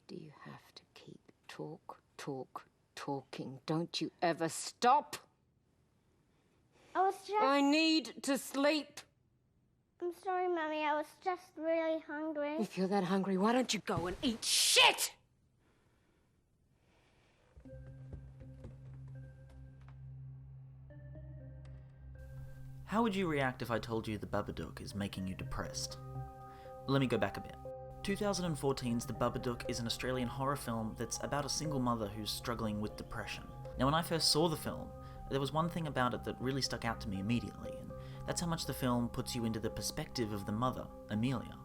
do you have to keep talking? Don't you ever stop? I need to sleep. I'm sorry, Mummy. I was just really hungry. If you're that hungry, why don't you go and eat shit? How would you react if I told you the Babadook is making you depressed? Let me go back a bit. 2014's The Babadook is an Australian horror film that's about a single mother who's struggling with depression. Now, when I first saw the film, there was one thing about it that really stuck out to me immediately, and that's how much the film puts you into the perspective of the mother, Amelia.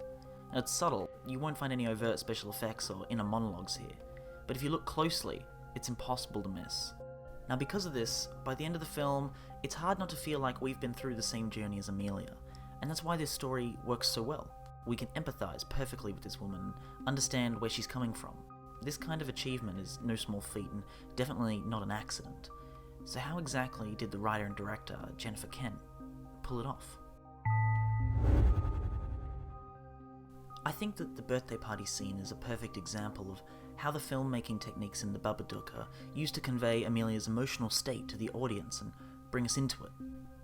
And it's subtle, you won't find any overt special effects or inner monologues here, but if you look closely, it's impossible to miss. Now, because of this, by the end of the film, it's hard not to feel like we've been through the same journey as Amelia, and that's why this story works so well. We can empathise perfectly with this woman and understand where she's coming from. This kind of achievement is no small feat and definitely not an accident. So how exactly did the writer and director, Jennifer Kent, pull it off? I think that the birthday party scene is a perfect example of how the filmmaking techniques in The Babadook are used to convey Amelia's emotional state to the audience and bring us into it.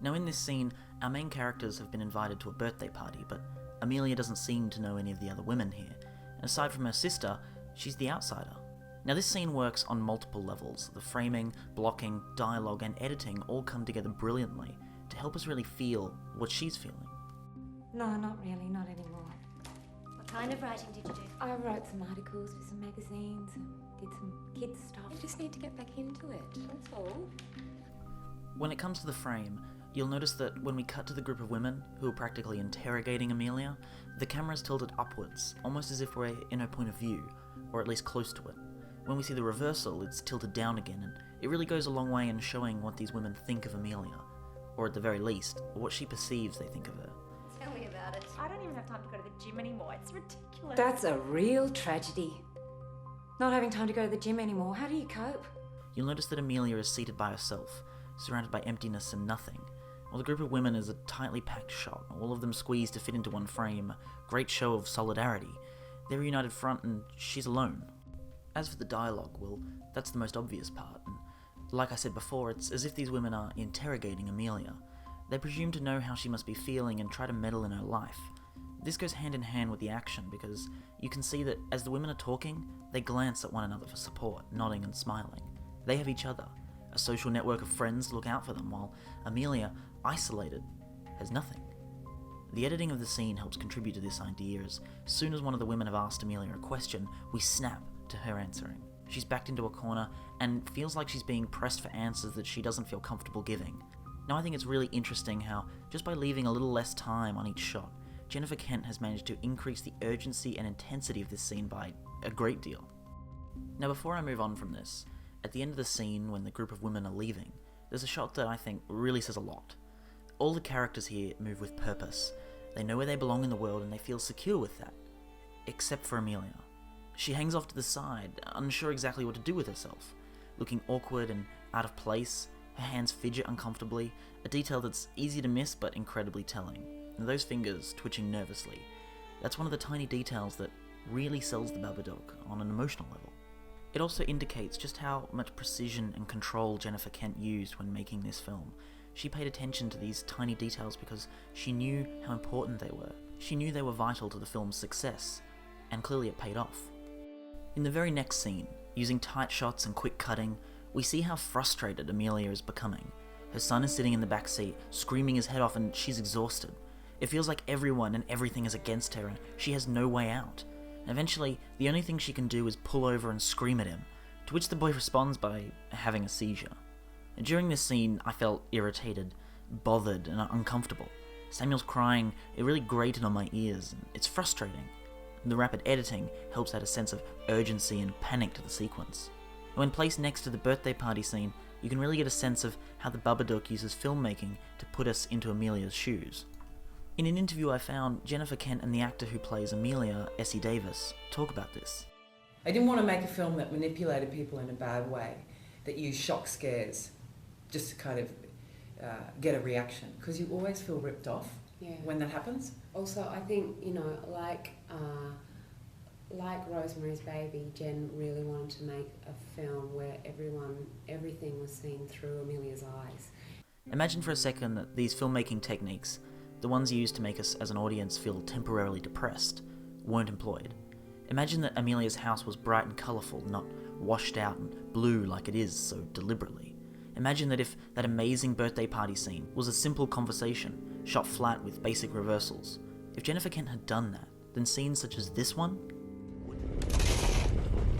Now, in this scene, our main characters have been invited to a birthday party, but Amelia doesn't seem to know any of the other women here, and aside from her sister, she's the outsider. Now, this scene works on multiple levels. The framing, blocking, dialogue, and editing all come together brilliantly to help us really feel what she's feeling. No, not really, not anymore. What kind of writing did you do? I wrote some articles for some magazines and did some kids stuff. You just need to get back into it, that's all. When it comes to the frame, you'll notice that when we cut to the group of women who are practically interrogating Amelia, the camera's tilted upwards, almost as if we're in her point of view, or at least close to it. When we see the reversal, it's tilted down again, and it really goes a long way in showing what these women think of Amelia, or at the very least, what she perceives they think of her. Tell me about it. I don't even have time to go to the gym anymore. It's ridiculous. That's a real tragedy. Not having time to go to the gym anymore. How do you cope? You'll notice that Amelia is seated by herself, surrounded by emptiness and nothing, while the group of women is a tightly packed shot, all of them squeezed to fit into one frame, a great show of solidarity. They're a united front and she's alone. As for the dialogue, well, that's the most obvious part, and like I said before, it's as if these women are interrogating Amelia. They presume to know how she must be feeling and try to meddle in her life. This goes hand in hand with the action because you can see that as the women are talking, they glance at one another for support, nodding and smiling. They have each other, a social network of friends to look out for them, while Amelia, isolated, has nothing. The editing of the scene helps contribute to this idea, as soon as one of the women have asked Amelia a question, we snap to her answering. She's backed into a corner and feels like she's being pressed for answers that she doesn't feel comfortable giving. Now, I think it's really interesting how, just by leaving a little less time on each shot, Jennifer Kent has managed to increase the urgency and intensity of this scene by a great deal. Now, before I move on from this, at the end of the scene when the group of women are leaving, there's a shot that I think really says a lot. All the characters here move with purpose. They know where they belong in the world and they feel secure with that. Except for Amelia. She hangs off to the side, unsure exactly what to do with herself, looking awkward and out of place. Her hands fidget uncomfortably, a detail that's easy to miss but incredibly telling. And those fingers twitching nervously. That's one of the tiny details that really sells the Babadook on an emotional level. It also indicates just how much precision and control Jennifer Kent used when making this film. She paid attention to these tiny details because she knew how important they were. She knew they were vital to the film's success, and clearly it paid off. In the very next scene, using tight shots and quick cutting, we see how frustrated Amelia is becoming. Her son is sitting in the back seat, screaming his head off, and she's exhausted. It feels like everyone and everything is against her, and she has no way out. And eventually, the only thing she can do is pull over and scream at him, to which the boy responds by having a seizure. And during this scene, I felt irritated, bothered, and uncomfortable. Samuel's crying, it really grated on my ears, and it's frustrating. The rapid editing helps add a sense of urgency and panic to the sequence. When placed next to the birthday party scene, you can really get a sense of how the Babadook uses filmmaking to put us into Amelia's shoes. In an interview I found, Jennifer Kent and the actor who plays Amelia, Essie Davis, talk about this. I didn't want to make a film that manipulated people in a bad way, that used shock scares just to kind of get a reaction, because you always feel ripped off when that happens. Also, I think, like Rosemary's Baby, Jen really wanted to make a film where everything was seen through Amelia's eyes. Imagine for a second that these filmmaking techniques, the ones used to make us as an audience feel temporarily depressed, weren't employed. Imagine that Amelia's house was bright and colourful, not washed out and blue like it is so deliberately. Imagine that if that amazing birthday party scene was a simple conversation, shot flat with basic reversals. If Jennifer Kent had done that, then scenes such as this one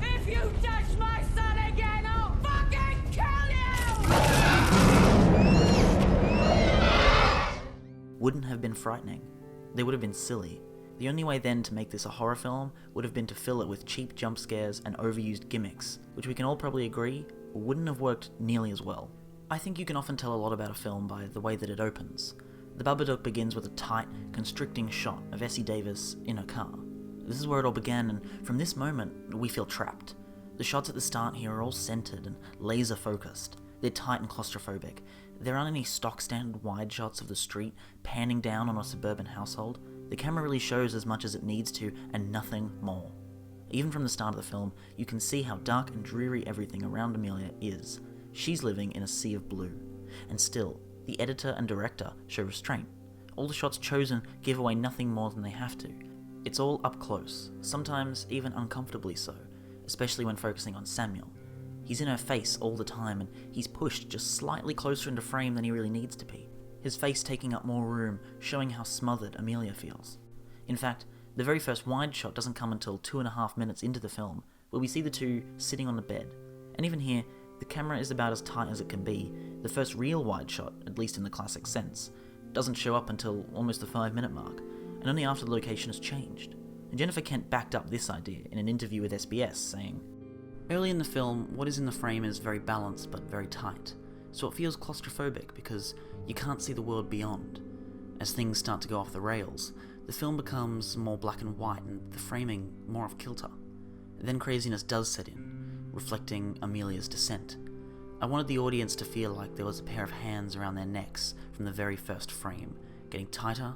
If you touch my son again, I'll fucking kill you! wouldn't have been frightening. They would have been silly. The only way then to make this a horror film would have been to fill it with cheap jump scares and overused gimmicks, which we can all probably agree wouldn't have worked nearly as well. I think you can often tell a lot about a film by the way that it opens. The Babadook begins with a tight, constricting shot of Essie Davis in her car. This is where it all began, and from this moment, we feel trapped. The shots at the start here are all centered and laser-focused. They're tight and claustrophobic. There aren't any stock standard wide shots of the street panning down on a suburban household. The camera really shows as much as it needs to, and nothing more. Even from the start of the film, you can see how dark and dreary everything around Amelia is. She's living in a sea of blue. And still, the editor and director show restraint. All the shots chosen give away nothing more than they have to. It's all up close, sometimes even uncomfortably so, especially when focusing on Samuel. He's in her face all the time, and he's pushed just slightly closer into frame than he really needs to be, his face taking up more room, showing how smothered Amelia feels. In fact, the very first wide shot doesn't come until 2.5 minutes into the film, where we see the two sitting on the bed. And even here, the camera is about as tight as it can be. The first real wide shot, at least in the classic sense, doesn't show up until almost the 5-minute mark, and only after the location has changed. And Jennifer Kent backed up this idea in an interview with SBS, saying, "Early in the film, what is in the frame is very balanced but very tight, so it feels claustrophobic because you can't see the world beyond. As things start to go off the rails, the film becomes more black and white and the framing more off kilter. Then craziness does set in, reflecting Amelia's descent. I wanted the audience to feel like there was a pair of hands around their necks from the very first frame, getting tighter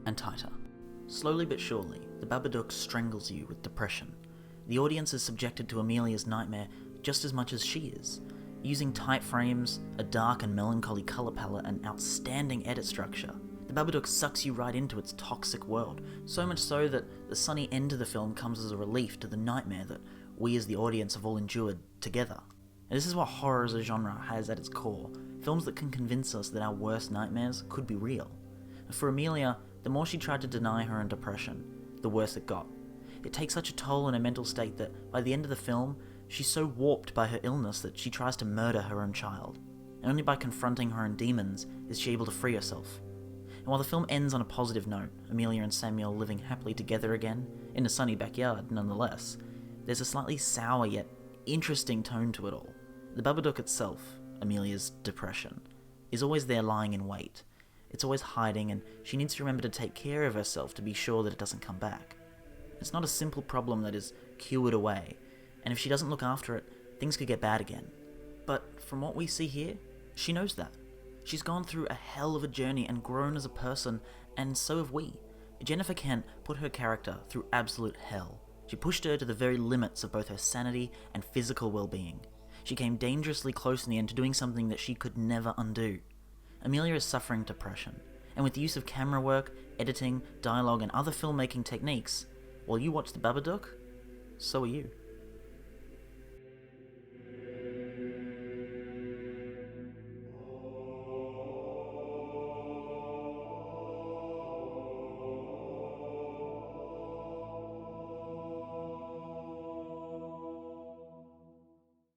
and tighter. Slowly but surely, the Babadook strangles you with depression. The audience is subjected to Amelia's nightmare just as much as she is. Using tight frames, a dark and melancholy colour palette, and outstanding edit structure, the Babadook sucks you right into its toxic world, so much so that the sunny end of the film comes as a relief to the nightmare that we as the audience have all endured together. And this is what horror as a genre has at its core, films that can convince us that our worst nightmares could be real. For Amelia, the more she tried to deny her own depression, the worse it got. It takes such a toll on her mental state that by the end of the film, she's so warped by her illness that she tries to murder her own child. And only by confronting her own demons is she able to free herself. And while the film ends on a positive note, Amelia and Samuel living happily together again, in a sunny backyard nonetheless, there's a slightly sour yet interesting tone to it all. The Babadook itself, Amelia's depression, is always there lying in wait. It's always hiding, and she needs to remember to take care of herself to be sure that it doesn't come back. It's not a simple problem that is cured away, and if she doesn't look after it, things could get bad again. But from what we see here, she knows that. She's gone through a hell of a journey and grown as a person, and so have we. Jennifer Kent put her character through absolute hell. She pushed her to the very limits of both her sanity and physical well-being. She came dangerously close in the end to doing something that she could never undo. Amelia is suffering depression, and with the use of camera work, editing, dialogue, and other filmmaking techniques, while you watch The Babadook, so are you.